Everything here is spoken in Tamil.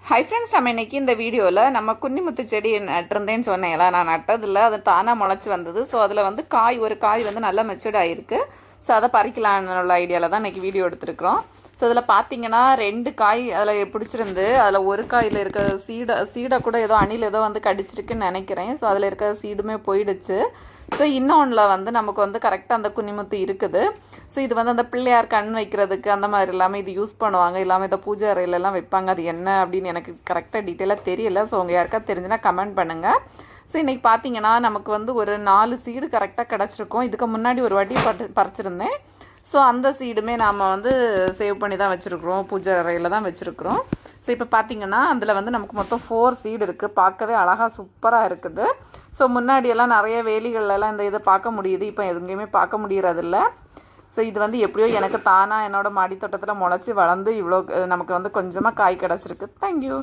ஹை ஃப்ரெண்ட்ஸ், நம்ம இன்னைக்கு இந்த வீடியோவில் நம்ம குன்னிமுத்து செடி நட்டிருந்தேன்னு சொன்னேங்களா, நான் நட்டதில்லை, அது தானாக முளைச்சி வந்தது. ஸோ அதில் வந்து ஒரு காய் வந்து நல்லா மெச்சூர்ட் ஆகிருக்கு. ஸோ அதை பறிக்கலான்னு உள்ள ஐடியாவில் தான் இன்றைக்கி வீடியோ எடுத்துருக்குறோம். ஸோ அதில் பார்த்தீங்கன்னா 2 காய் அதில் பிடிச்சிருந்து, அதில் ஒரு காயில் இருக்க சீடை கூட ஏதோ அணில் ஏதோ வந்து கடிச்சிருக்குன்னு நினைக்கிறேன். ஸோ அதில் இருக்க சீடுமே போயிடுச்சு. ஸோ இன்னொன்றில் வந்து நமக்கு வந்து கரெக்டாக அந்த குன்னிமுத்து இருக்குது. ஸோ இது வந்து அந்த பிள்ளையார் கண் வைக்கிறதுக்கு அந்த மாதிரி இல்லாமல் இது யூஸ் பண்ணுவாங்க, இல்லாமல் இதை பூஜை அறையிலலாம் வைப்பாங்க. அது என்ன அப்படின்னு எனக்கு கரெக்டாக டீட்டெயிலாக தெரியல. ஸோ உங்கள் யாருக்காவது தெரிஞ்சுன்னா கமெண்ட் பண்ணுங்கள். ஸோ இன்றைக்கி பார்த்தீங்கன்னா நமக்கு வந்து ஒரு 4 சீடு கரெக்டாக கிடச்சிருக்கும். இதுக்கு முன்னாடி ஒரு வாட்டி பறிச்சிருந்தேன். ஸோ அந்த சீடுமே நாம் வந்து சேவ் பண்ணி தான் வச்சுருக்குறோம், பூஜை அறையில் தான் வச்சுருக்குறோம். ஸோ இப்போ பார்த்தீங்கன்னா அதில் வந்து நமக்கு மொத்தம் 4 சீடு இருக்குது. பார்க்கவே அழகாக சூப்பராக இருக்குது. ஸோ முன்னாடியெல்லாம் நிறைய வேலிகள்லாம் இந்த இதை பார்க்க முடியுது, இப்போ எங்கேயுமே பார்க்க முடியறதில்ல. ஸோ இது வந்து எப்படியோ எனக்கு தானாக என்னோடய மாடி தோட்டத்தில் முளைச்சி வளர்ந்து இவ்வளோ நமக்கு வந்து கொஞ்சமாக காய் கிடச்சிருக்கு. தேங்க்யூ.